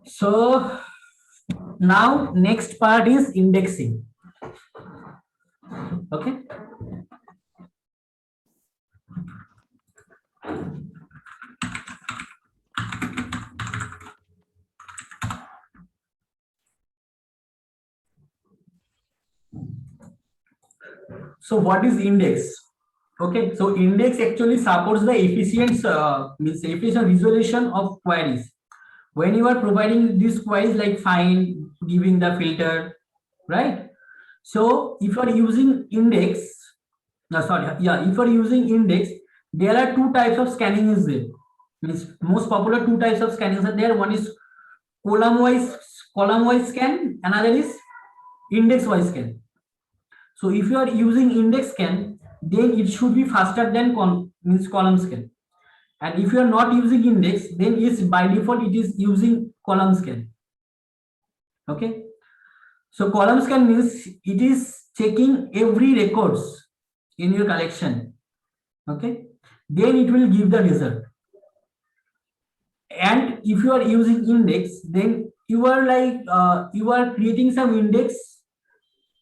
So now next part is indexing. Okay. So what is index? Okay, so index actually supports the means efficient resolution of queries. When you are providing these queries like find, giving the filter, right? So if you are using index, if you are using index, there are two types of scanning is there. Means most popular two types of scannings are there. One is column wise scan, another is index wise scan. So if you are using index scan, then it should be faster than column scan. And if you are not using index, then it's by default it is using column scan. Okay. So column scan means it is checking every records in your collection. Okay. Then it will give the result. And if you are using index, then you are you are creating some index.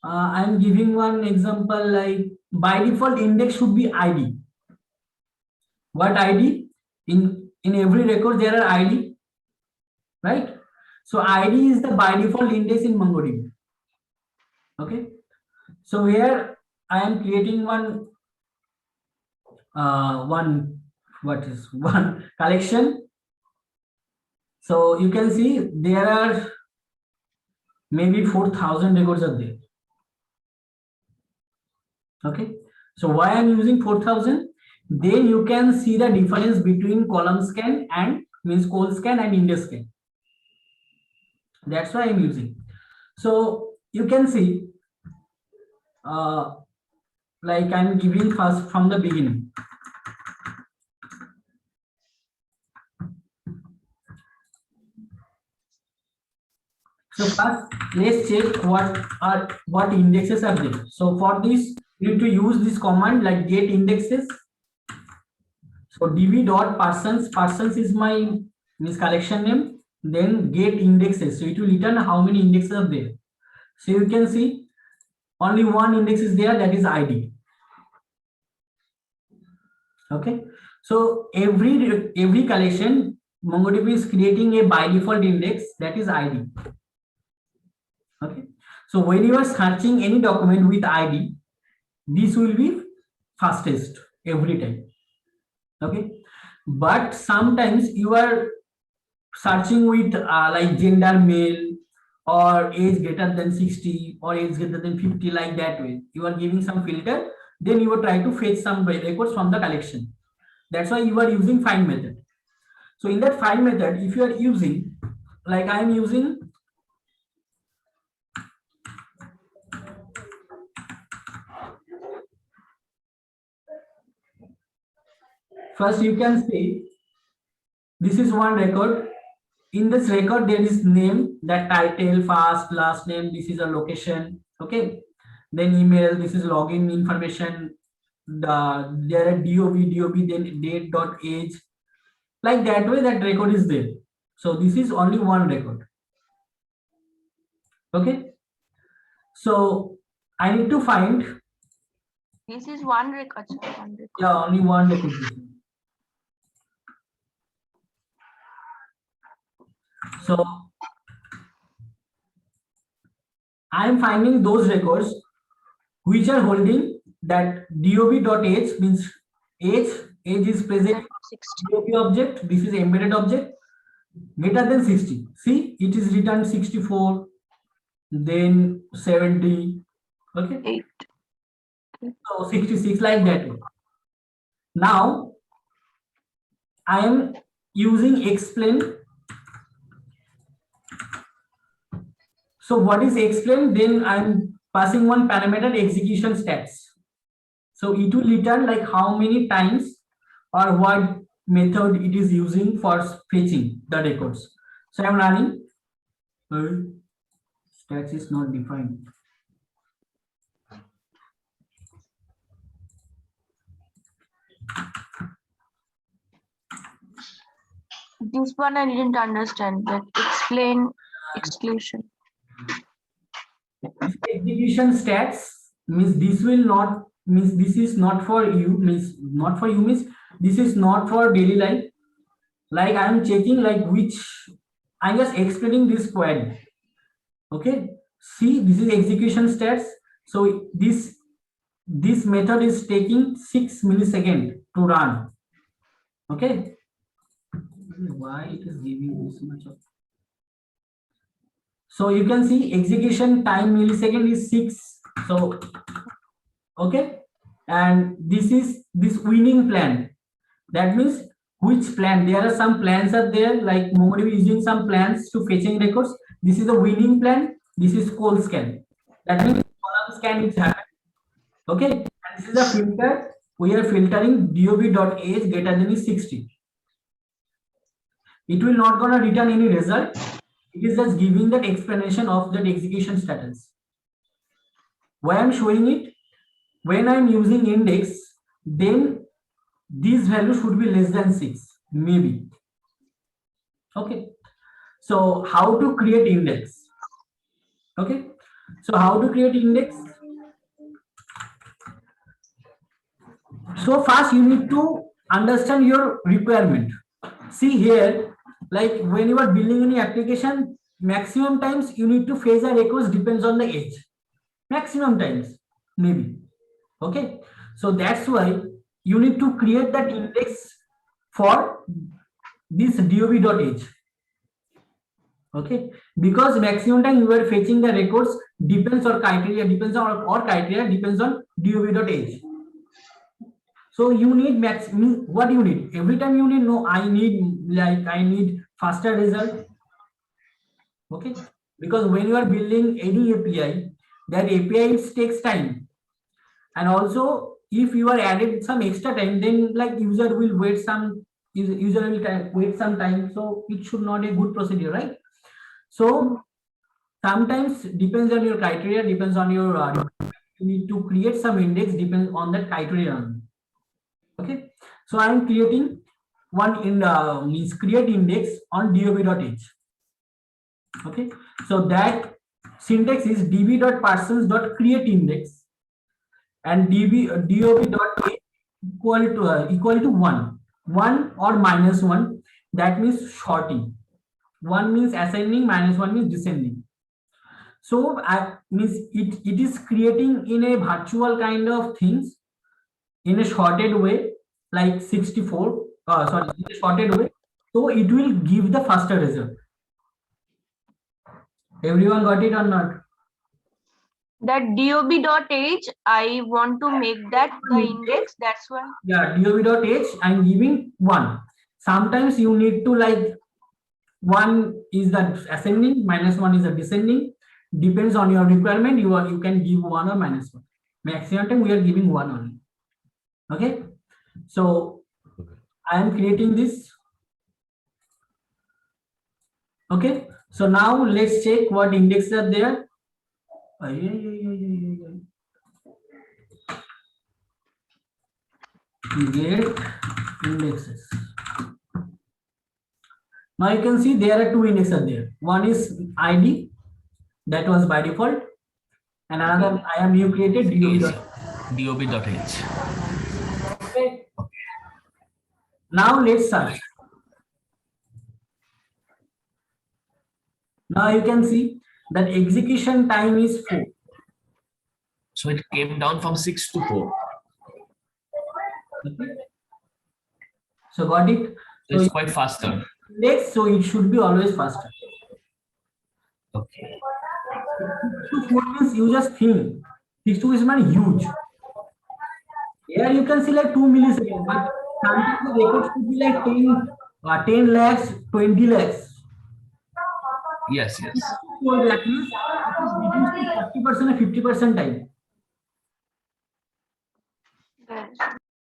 I'm giving one example, like by default index should be ID. What ID? In every record there are ID, right? So ID is the by default index in MongoDB. Okay. So here I am creating one collection. So you can see there are maybe 4,000 records are there. Okay. So why I'm using 4,000? Then you can see the difference between column scan and means col scan and index scan. That's why I'm using. So you can see like I'm giving first from the beginning. So first let's check what indexes are there. So for this you need to use this command like get indexes. So db.persons is my means collection name, then get indexes. So it will return how many indexes are there. So you can see only one index is there, that is ID. Okay. So every collection MongoDB is creating a by default index, that is ID. Okay. So when you are searching any document with ID, this will be fastest every time. Okay. But sometimes you are searching with like gender male or age greater than 60 or age greater than 50, like that way. You are giving some filter, then you are trying to fetch some records from the collection. That's why you are using find method. So in that find method, if you are using, like I am using first, you can see this is one record. In this record there is name, that title, first last name, this is a location. Okay. Then email, this is login information, there are dob, then date dot age, like that way that record is there. So this is only one record. Okay. So I need to find, This is one record, sir. One record. yeah, only one record. So I am finding those records which are holding that dob.age, means age is present 60. dob object, this is embedded object, greater than 60. See, it is returned 64, then 70. Okay. 8. So 66, like that way. Now I am using explain. So what is explain? Then I'm passing one parameter execution stats. So it will return like how many times or what method it is using for fetching the records. So I'm running. Stats is not defined. This one I didn't understand. That explain exclusion. Execution stats means this will not means this is not for you means not for you means this is not for daily life. Like I am checking like which I'm just explaining this query. Okay, see this is execution stats. So this method is taking 6 milliseconds to run. Okay, why it is giving this much of. So you can see execution time millisecond is 6. So okay, and this is this winning plan. That means which plan? There are some plans are there like MongoDB using some plans to fetching records. This is a winning plan. This is cold scan. That means column scan is happening. Okay, and this is a filter. We are filtering dob.age greater than is 60. It will not gonna return any result. It is just giving that explanation of that execution status. Why I'm showing it? When I'm using index, then this value should be less than 6, maybe. Okay. So how to create index? Okay. So how to create index? So first you need to understand your requirement. See here, like when you are building any application, maximum times you need to fetch the records depends on the age. Maximum times, maybe. Okay. So that's why you need to create that index for this dob.age. Okay, because maximum time you are fetching the records depends on criteria, depends on or criteria depends on dob.age. So you need what do you need? Every time you need no, I need faster result. Okay, because when you are building any API, that API takes time, and also if you are added some extra time, then like user will wait some wait some time. So it should not a good procedure, right? So sometimes depends on your criteria, depends on your you need to create some index depends on that criteria. Okay, so I am creating one in means create index on dob.age. Okay, so that syntax is db.parsons.create index and dob.age equal to 1 or -1. That means sorting. 1 means ascending, -1 means descending. So means it is creating in a virtual kind of things in a shorted way, like 64. Sorry, in a shorted way. So it will give the faster result. Everyone got it or not? That dob.age, I want to make that the index. That's why. Yeah, dob.age, I'm giving 1. Sometimes you need to like 1 is the ascending, -1 is the descending. Depends on your requirement. You can give 1 or -1. Maximum time we are giving 1 only. Okay, so I am creating this. Okay, so now let's check what indexes are there. Get indexes. Now you can see there are 2 indexes are there. One is ID, that was by default, and another I am new created dob.age. Okay. Now let's search. Now you can see that execution time is 4. So it came down from 6 to 4. Okay. So got it? So it's quite faster. Next, so it should be always faster. Okay. 6 to 4 means you just think 6 to 4 is not huge. Here you can see like 2 milliseconds, but sometimes the records could be like 10 lakhs, 20 lakhs. Yes. So that means it is reduced to 40% or 50% time.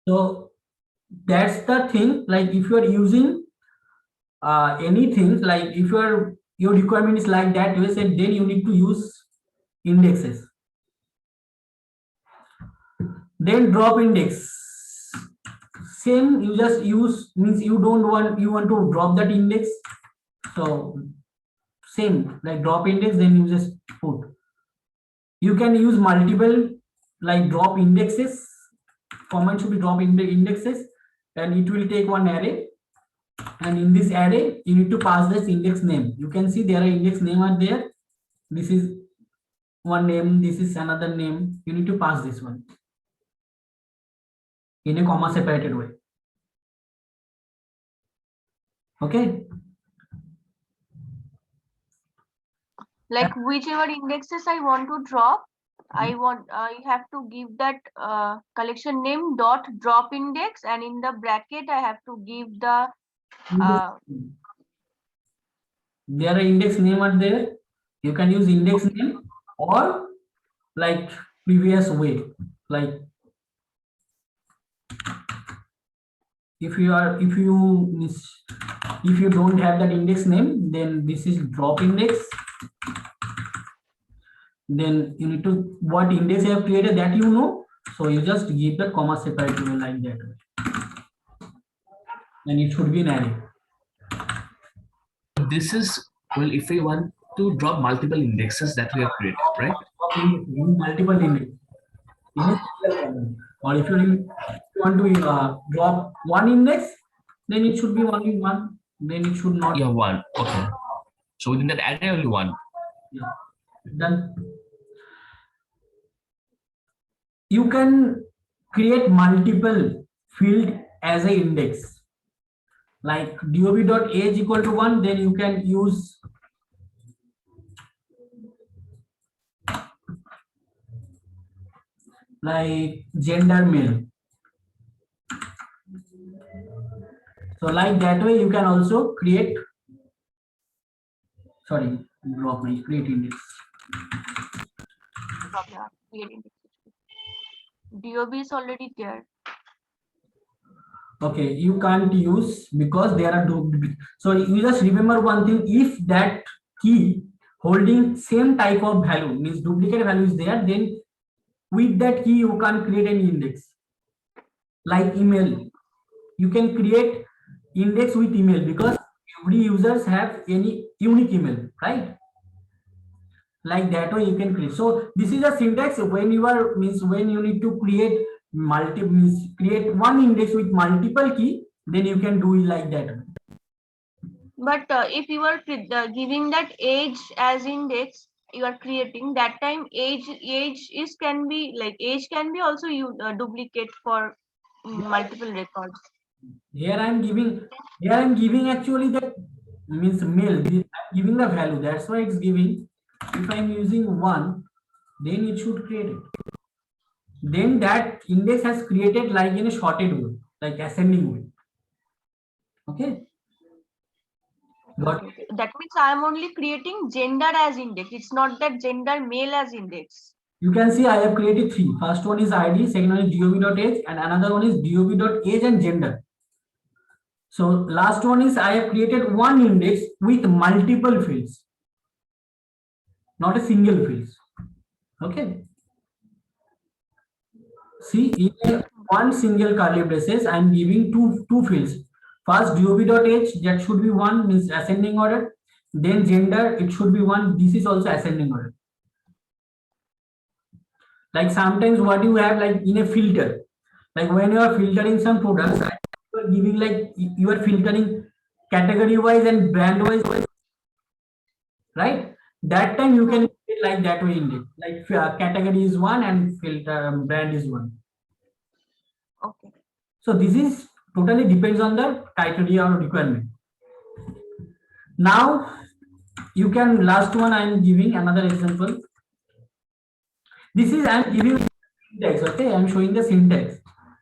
So that's the thing. Like if you are using anything, like if your requirement is like that, then you need to use indexes. Then drop index. same, you just use, means you want to drop that index. So same, like drop index, then you just put. You can use multiple like drop indexes. Command should be drop indexes, and it will take one array. And in this array, you need to pass this index name. You can see there are index name are there. This is one name, this is another name. You need to pass this one in a comma separated way. Okay. Like whichever indexes I want to drop, I have to give that collection name dot drop index, and in the bracket I have to give the there are index name are there. You can use index name, or like previous way, like if you don't have that index name, then this is drop index. Then you need to, what index you have created, that you know, so you just give the comma separate way like that, and it should be an array. This is, well, if we want to drop multiple indexes that we have created, right? Multiple index. Or if you want to drop one index, then it should be only one. Then it should not. Yeah, one. Okay. So within that array, only one. Yeah. Done. You can create multiple field as a index. Like dob.age equal to 1, then you can use like gender male. So like that way you can also create, sorry, drop my create index. create index. DOB is already there. Okay, you can't use because there are so you just remember one thing, if that key holding same type of value, means duplicate value is there, then with that key you can't create any index. Like email, you can create index with email because every users have any unique email, right? Like that way you can create. So this is a syntax when you are, means when you need to create create one index with multiple key, then you can do it like that. But if you are giving that age as index, you are creating that time age is can be like age can be also you duplicate for multiple records. Here I am giving actually that means male. I'm giving the value. That's why it's giving. If I'm using 1, then it should create it. Then that index has created like in a sorted way, like ascending way. Okay. Got it? That means I am only creating gender as index. It's not that gender male as index. You can see I have created 3. First one is ID, second one is dob.age, and another one is dob.age and gender. So last one is I have created one index with multiple fields, not a single field. Okay. See, in one single curly braces, I am giving two fields. First dob.age, that should be 1, means ascending order. Then gender, it should be 1. This is also ascending order. Like sometimes what you have, like in a filter, like when you are filtering some products, you are giving like you are filtering category wise and brand wise, right? That time you can like that way indeed, like category is 1 and filter brand is 1. Okay. So this is totally depends on the criteria or requirement. Now you can, last one I am giving another example. This is I am giving syntax. Okay, I am showing the syntax.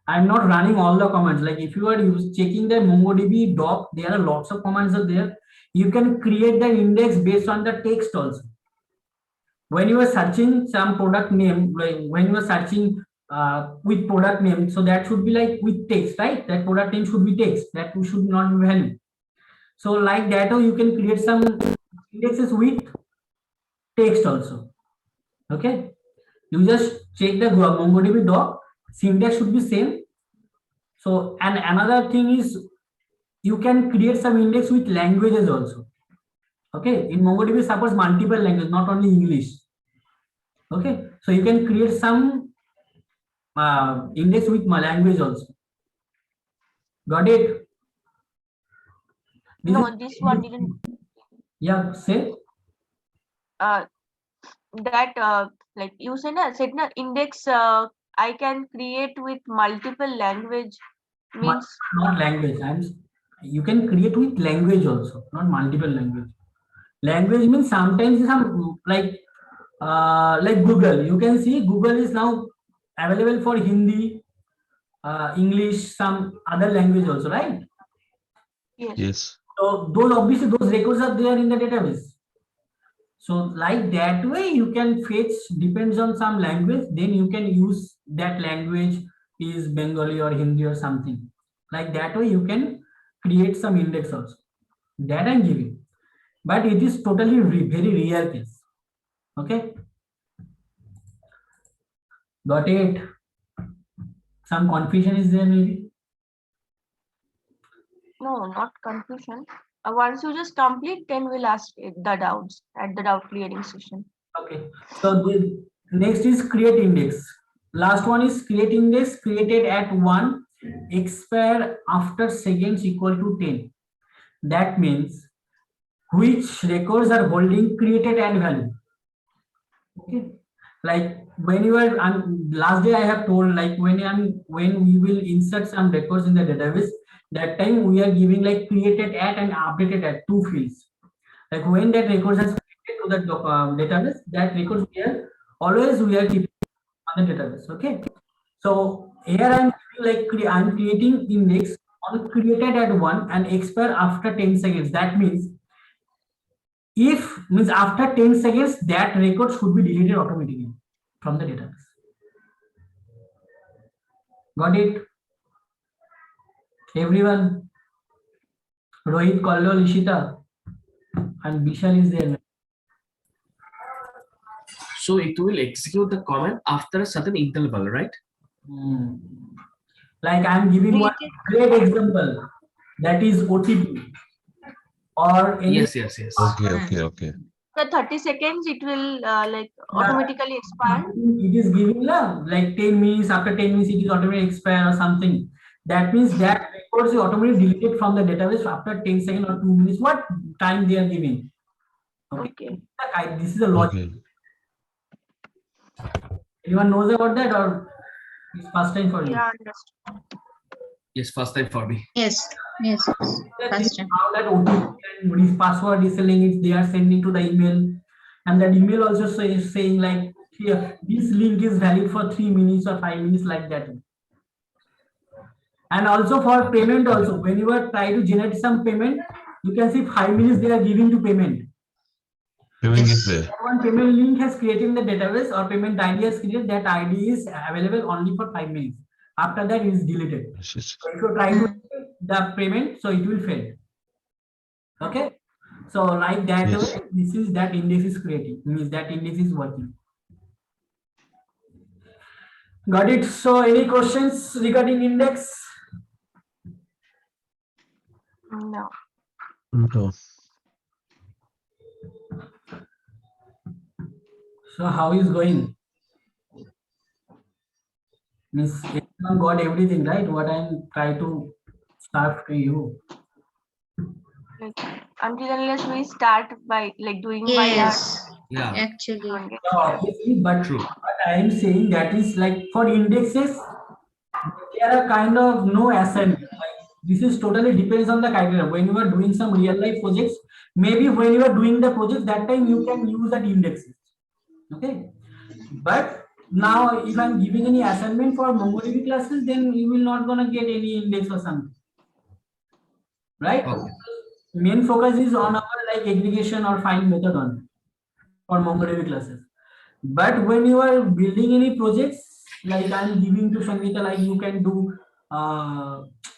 I am not running all the commands. Like if you are checking the MongoDB doc, there are lots of commands are there. You can create the index based on the text also. When you are searching some product name, like when you are searching with product name, so that should be like with text, right? That product name should be text. That should not be value. So like that, or you can create some indexes with text also. Okay. You just check the MongoDB doc, syntax should be same. So, and another thing is you can create some index with languages also. Okay, in MongoDB supports multiple languages, not only English. Okay, so you can create some index with my language also. Got it? This No, is- this one didn't. Yeah, say. That like you said na index I can create with multiple language means Not language. You can create with language also, not multiple language. Language means sometimes some like Google. You can see Google is now available for Hindi, English, some other language also, right? yes. Yes. So those obviously those records are there in the database. So like that way you can fetch depends on some language, then you can use that language is Bengali or Hindi or something. Like that way you can create some index also. That I'm giving. But it is totally very rare case. Okay. Got it? Some confusion is there maybe? No, not confusion. Once you just complete, then we'll ask the doubts at the doubt clearing session. Okay. So the next is create index. Last one is create index created at 1, expire after seconds equal to 10. That means which records are holding created at value. Okay. Like when you are last day I have told like when we will insert some records in the database, that time we are giving like created at and updated at two fields. Like when that record has created to the database, that records we are always we are keeping on the database. Okay. So here I'm I'm creating index on created at 1 and expire after 10 seconds. That means if means after 10 seconds that record should be deleted automatically from the database. Got it? Everyone? Rohit, Kallol, Ishita and Bishal is there. So it will execute the command after a certain interval, right? Hmm. Like I'm giving one great example, that is OTP or any Yes. Okay. The 30 seconds it will like automatically expire. it is giving like 10 minutes, after 10 minutes it is automatically expire or something. That means that records is automatically deleted from the database after 10 seconds or 2 minutes, what time they are giving. Okay. This is a logic. Okay. Anyone knows about that or it's first time for you? Yeah, understood. Yes, first time for me. Yes. First time. How that OTP and this password is selling it, they are sending to the email, and that email also saying like here this link is valid for 3 minutes or 5 minutes, like that. And also for payment also, when you are trying to generate some payment, you can see 5 minutes they are giving to payment. Payment is there. One payment link has created in the database or payment ID has created, that ID is available only for 5 minutes. After that it is deleted. Yes. So if you try to the payment, so it will fail. Okay. So like that Yes. way, this is that index is creating, means that index is working. Got it? So any questions regarding index? No. No. So how is going? Means everyone got everything right? What I'm trying to start to you. Like until unless we start by like doing by Yes. Yeah, Actually. that. Yeah, obviously, but true. what I am saying that is like for indexes, there are kind of no assignment. Like this is totally depends on the criteria. When you are doing some real life projects, maybe when you are doing the project, that time you can use that indexes. Okay, but now if I'm giving any assignment for MongoDB classes, then you will not gonna get any index or something, right? Okay. Main focus is on our like aggregation or find method on for MongoDB classes. But when you are building any projects, like I'm giving to Sangeeta, like you can do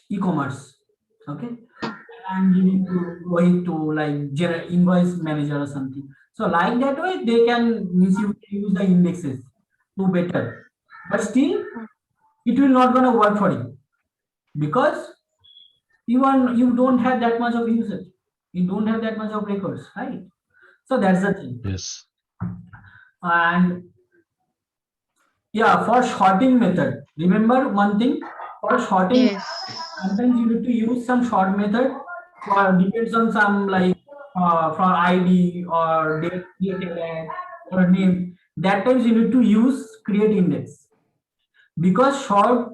e-commerce, okay? I'm giving to Rohit to like invoice manager or something. So like that way, they can means you can use the indexes to better. But still, it will not gonna work for you. because you don't have that much of usage. You don't have that much of records, right? So that's the thing. Yes. And yeah, for sorting method, remember one thing, for sorting, Yes. sometimes you need to use some sort method for depends on some like for ID or date created at or name. That times you need to use create index because sort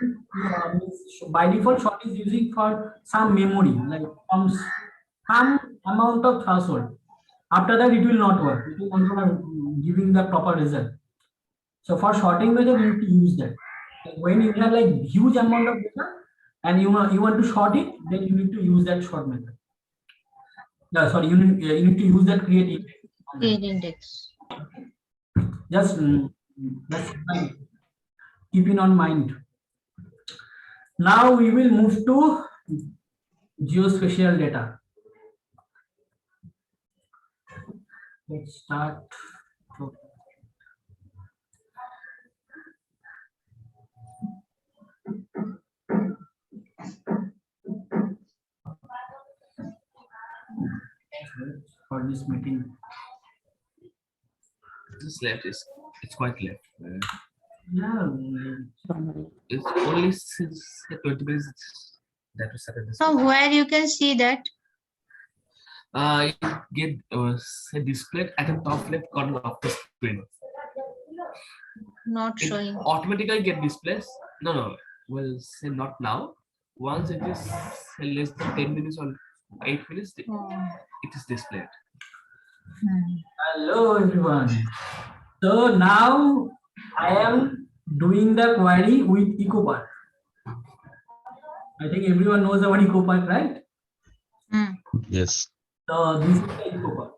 means by default sort is using for some memory like some amount of threshold. After that it will not work. It will not gonna giving the proper result. So for sorting method, you need to use that. Like when you have like huge amount of data and you want to sort it, then you need to use that sort method. No, sorry, you need to use that create index. Create index. Just that's fine. Keep it on mind. Now we will move to geospatial data. Let's start. For this meeting. This left is it's quite left. Yeah. It's only since 20 minutes that we started this. From where you can see that? It get say displayed at the top left corner of the screen. Not It showing. automatically get displayed. No. We'll say not now. Once it is say, less than 10 minutes or 8 minutes, Oh. it is displayed. Hello everyone. So now I am doing the query with EcoPark. I think everyone knows about EcoPark, right? Hmm. Yes. So this is the EcoPark.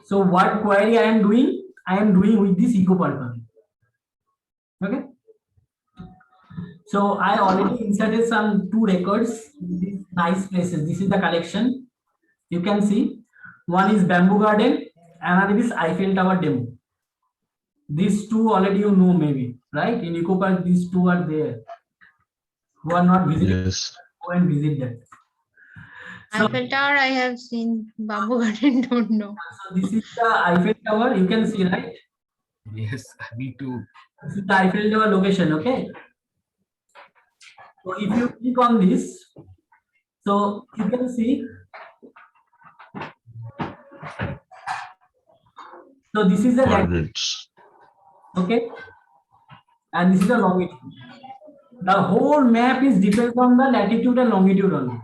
So what query I am doing? I am doing with this EcoPark only. Okay. So I already inserted some 2 records in these nice places. This is the collection. You can see one is Bamboo Garden, another is Eiffel Tower demo. These 2 already you know maybe, right? In EcoPark, these 2 are there. Who are not visiting, Yes. go and visit that. So, Eiffel Tower I have seen. Bamboo Garden don't know. so this is the Eiffel Tower. You can see, right? Yes, me too. This is the Eiffel Tower location. Okay. So if you click on this, so you can see. So this is the latitude, Coordinates. okay, and this is the longitude. The whole map is depends on the latitude and longitude only.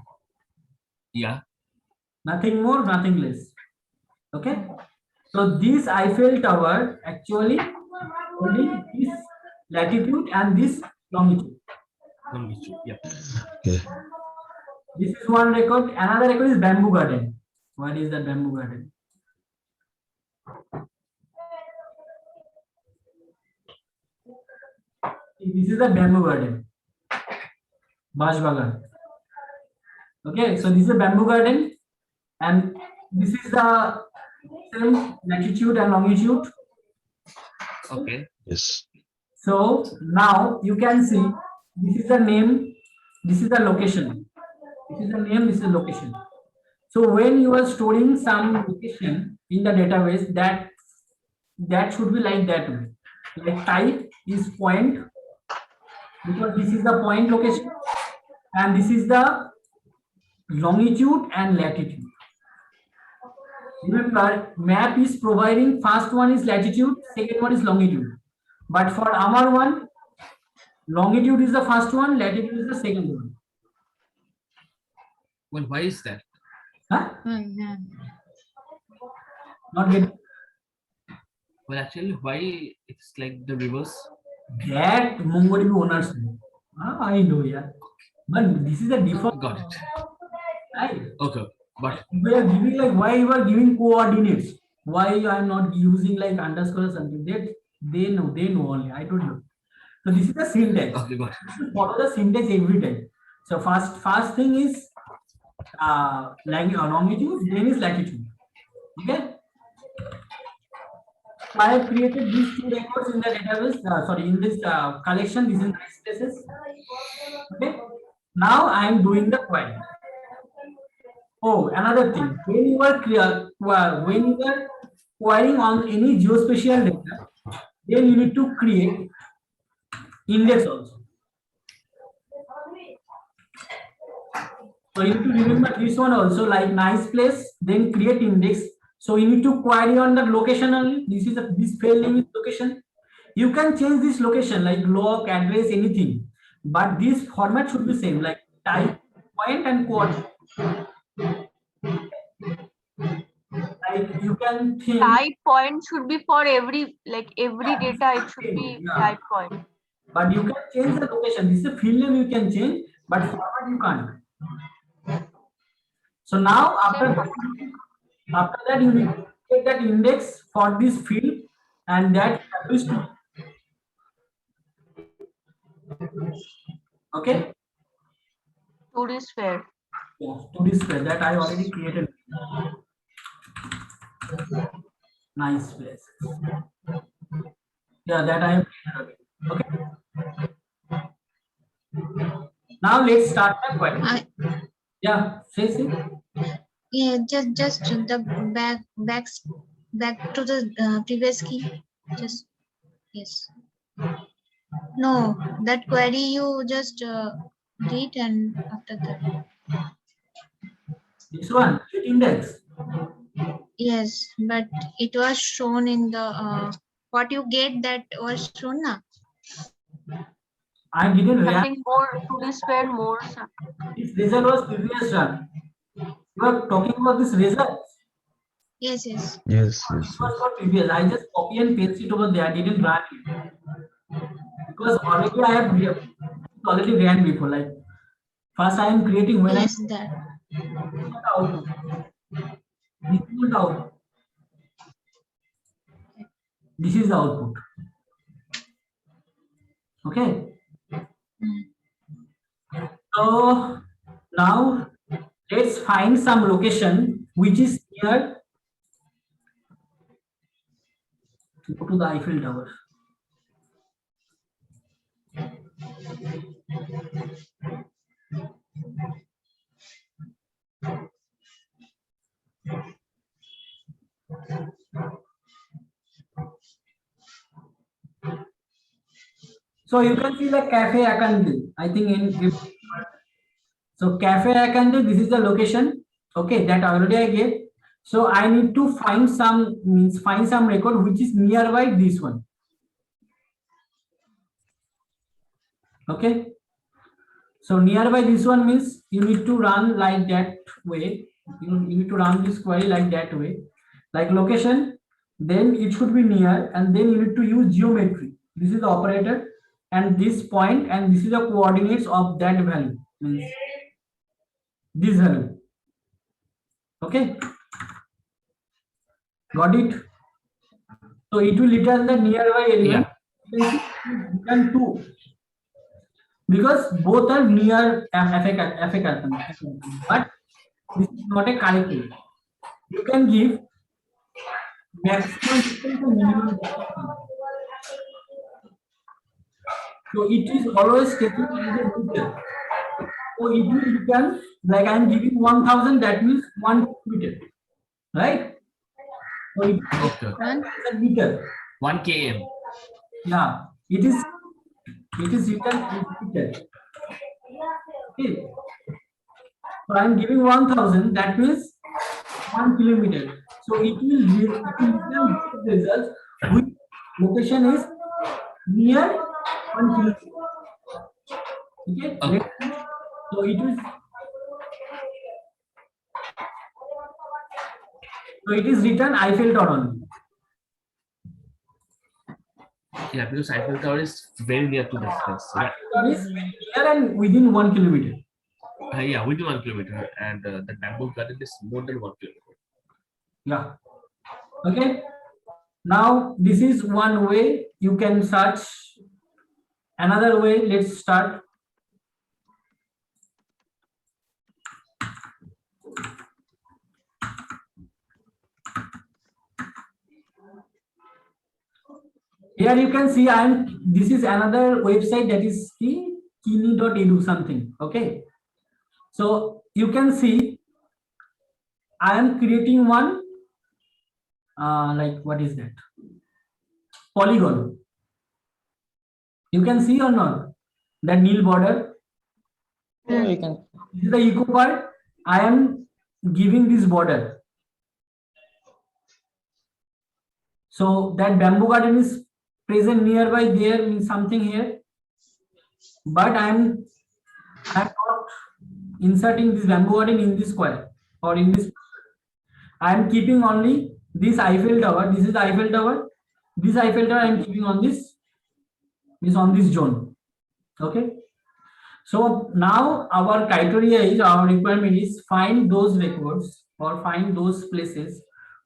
Yeah. Nothing more, nothing less. Okay. So this Eiffel Tower actually holding this latitude and this longitude. Yeah. Okay. This is one record. Another record is Bamboo Garden. What is that Bamboo Garden? This is the Bamboo Garden. Bajbagan. Okay, so this is a Bamboo Garden, and this is the same latitude and longitude. Okay. Yes. So now you can see this is the name, this is the location. This is the name, this is the location. So when you are storing some location in the database, that should be like that way. Like type is point, because this is the point location, and this is the longitude and latitude. Remember, map is providing first one is latitude, second one is longitude. But for our one, longitude is the first one, latitude is the second one. Well, why is that? Huh? Yeah. Not get Well, actually, why it's like the reverse? that MongoDB owners know. I know, yeah. But this is the default. Got it. Right? Okay. But We are giving like why you are giving coordinates. Why I am not using like underscore or something. That they know only. I don't know. So this is the syntax. okay, got it. Follow the syntax every time. So first thing is longitude, then is latitude. Okay. I have created these two records in the database. Sorry, in this collection. This is nice places. Okay. Now I am doing the query. Oh, another thing. When you are when you are querying on any geospatial data, then you need to create index also. So you need to remember this one also, like nice place, then create index. So you need to query on the location only. This is this file name is location. You can change this location like log, address, anything, but this format should be same, like type, point, and coordinate. Like you can think. Type point should be for every data. It should be Yeah. type point. But you can change the location. This is a field name you can change, but format you can't. So now after that you need to get that index for this field, and that happens to. Okay. Tourist fair. Yeah, to this way that I already created. Nice place. Yeah, that I have created. Okay. Now let's start the query. Yeah, say. Yeah, just the back to the previous key. Just yes. No, that query you just did, and after that. This one, index. Yes, but it was shown in the what you get that was shown na. I didn't react. Something more tourist fair more. This result was previous run. You are talking about this result. Yes. Yes, It yes, was yes. for previous. I just copy and paste it over there. I didn't run it because already I have already ran before. Like first I am creating when Yes, that. I output. This is the output. This is the output. Okay. So now let's find some location which is near. Go to the Eiffel Tower. So you can see the Cafe Akande. I think in so Cafe Akande, this is the location. Okay, that already I gave. So I need to find some record which is nearby this one. Okay. So nearby this one means you need to run like that way. You need to run this query like that way. Like location, then it should be near, and then you need to use geometry. This is the operator, and this point, and this is the coordinates of that value. Means this value. Okay. Got it? So it will return the nearby element. Return 2. Because both are near FA, but this is not a correct way. You can give maximum distance and minimum distance. So it is always taken as a meter. So it will return like I am giving 1000, that means 1 meter, right? So it Okay. is a meter. 1 km. Yeah, it is written as meter. Okay. So I am giving 1000, that means 1 kilometer. So it will return results which location is near 1 kilometer. Okay. Okay. So it is written Eiffel Tower only. Yeah, because Eiffel Tower is very near to this place. Yeah, Eiffel Tower is near and within 1 kilometer. yeah, within 1 kilometer, and the bamboo garden is more than 1 kilometer. Yeah. Okay. Now this is one way you can search. Another way, let's start. Here you can see this is another website that is kini.edu something. Okay. So you can see I am creating one like what is that? Polygon. You can see or not? That nil border. Yeah, we can. This is the eco part. I am giving this border. So that bamboo garden is present nearby there means something here. But I'm not inserting this bamboo garden in this square or in this. I am keeping only this Eiffel Tower. This is the Eiffel Tower. This Eiffel Tower I am keeping on this on this zone. Okay. So now our criteria is, our requirement is find those records or find those places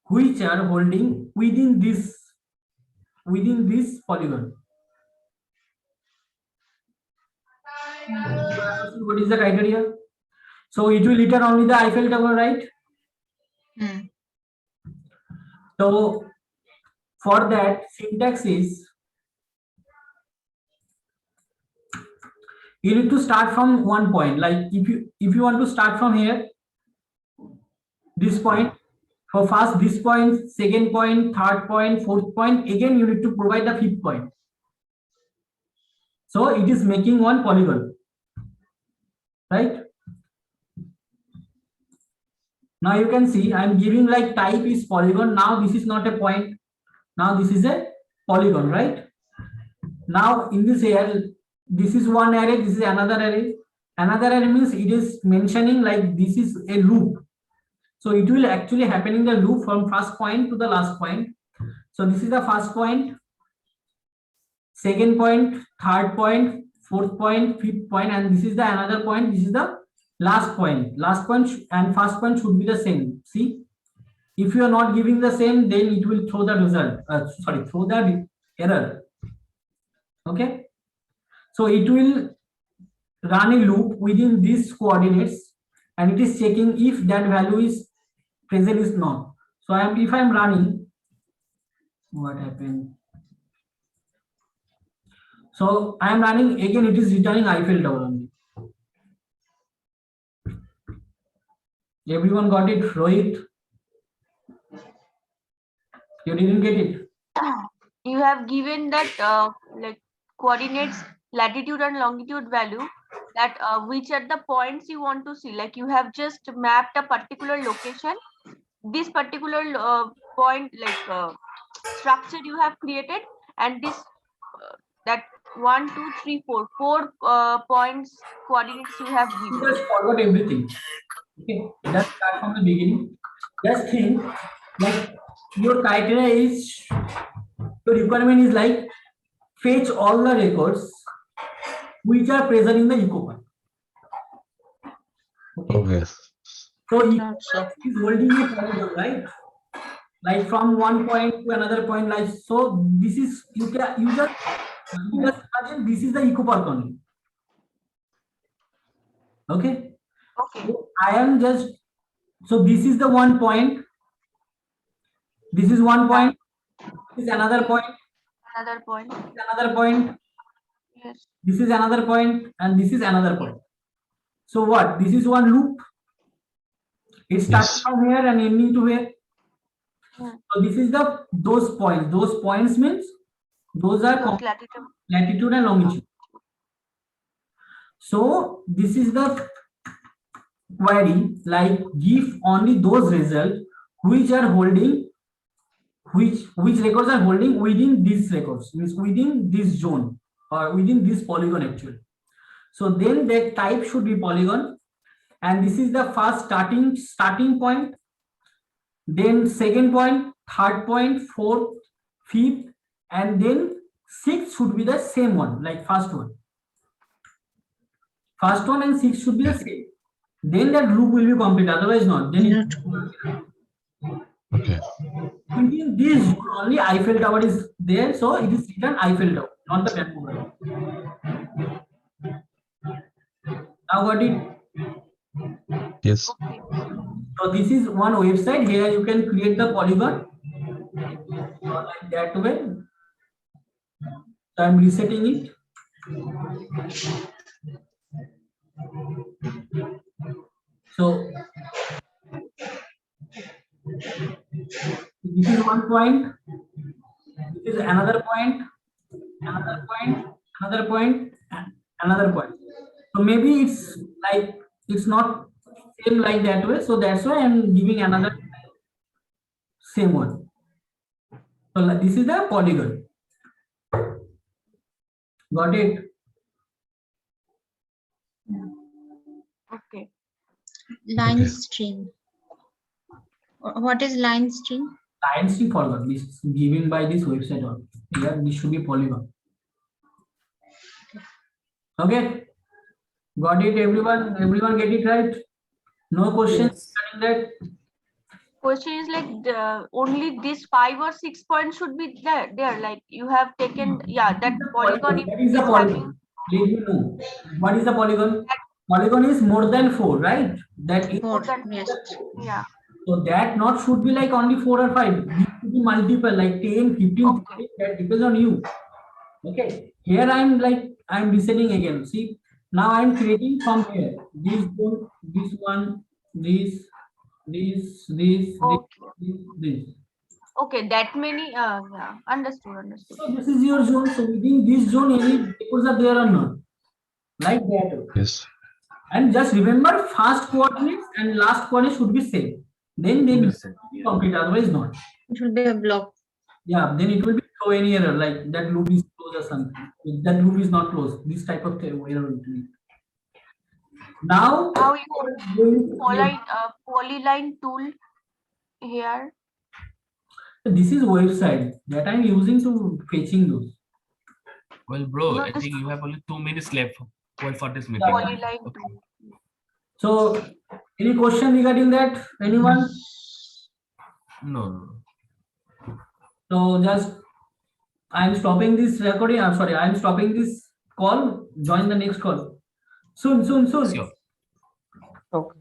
which are holding within this polygon. What is the criteria? So it will return only the Eiffel Tower, right? Hmm. So for that, syntax is you need to start from one point. Like if you want to start from here, this point, for first this point, second point, third point, fourth point, again you need to provide the fifth point. So it is making one polygon, right? Now you can see I'm giving like type is polygon. Now this is not a point. Now this is a polygon, right? Now in this here, this is one array, this is another array. Another array means it is mentioning like this is a loop. So it will actually happen in the loop from first point to the last point. So this is the first point, second point, third point, fourth point, fifth point, and this is the another point. This is the last point. Last point and first point should be the same. See, if you are not giving the same, then it will throw the result. Throw the error. Okay. So it will run a loop within these coordinates, and it is checking if that value is present is not. So if I'm running, what happened? So I am running again. It is returning Eiffel Tower only. Everyone got it? Rohit, you didn't get it. You have given that like coordinates, latitude and longitude value, that which are the points you want to see. Like you have just mapped a particular location. This particular point, like structure you have created, and this that 1, 2, 3, 4 points coordinates you have given. Just forgot everything. Okay, let's start from the beginning. Just think like your criteria is, your requirement is like fetch all the records which are present in the eco part. Okay. So eco Not so. part is holding a polygon, right? Like from one point to another point, like so. This is you just imagine this is the eco part only. Okay. Okay. So I am just, so this is the one point. This is one point. This is another point. Another point. This is another point. Yes. This is another point, and this is another point. So what? This is one loop. It starts Yes. from here and ending to here. Hmm. So this is those points. Those points means those are Those latitude. latitude and longitude. So this is the query, like give only those results which are holding, which records are holding within these records, means within this zone or within this polygon actually. So then the type should be polygon, and this is the first starting point, then second point, third point, fourth, fifth, and then sixth should be the same one, like first one. First one and sixth should be the same. Then that loop will be complete, otherwise not. Then Okay. within this zone only Eiffel Tower is there, so it is written Eiffel Tower, not the Vancouver. Now got it? Yes. Okay. So this is one website. Here you can create the polygon like that way. So I'm resetting it. So this is one point. This is another point. Another point. Another point. And another point. So maybe it's like it's not same like that way. So that's why I'm giving another same one. So like, this is the polygon. Got it? Okay. Line Okay. string. What is line string? Line string forgot. This is given by this website. Only. Here this should be polygon. Okay. Got it, everyone? Everyone get it right? No questions Yes. regarding that? Question is like only this 5 or 6 points should be there. Like you have taken, yeah, that polygon if What is the is having polygon? Let me know. What is the polygon? Polygon is more than 4, right? That is, Four. than Yes. yeah. so that not should be like only 4 or 5. These should be multiple, like 10, 15, Okay. 20, that depends on you. Okay. Here I'm resetting again. See, now I'm creating from here. This one, this one, this, Okay. this. Okay, that many, yeah, understood. So this is your zone. So within this zone, any depots are there or not? Like that. Yes. And just remember, first coordinates and last coordinate should be same. Then they will Yes, sir. be complete, otherwise not. It will be a block. Yeah, then it will be throw any error like that loop is closed or something. If that loop is not closed, this type of error will be. Now, How you polyline tool here? this is website that I'm using to fetching those. Well, bro, No, I this think you have only 2 minutes left for this meeting. Yeah. polyline Okay. tool. So, any question regarding that? Anyone? No. So just I'm stopping this recording. I'm sorry, I'm stopping this call. Join the next call. Soon. Sure. Okay.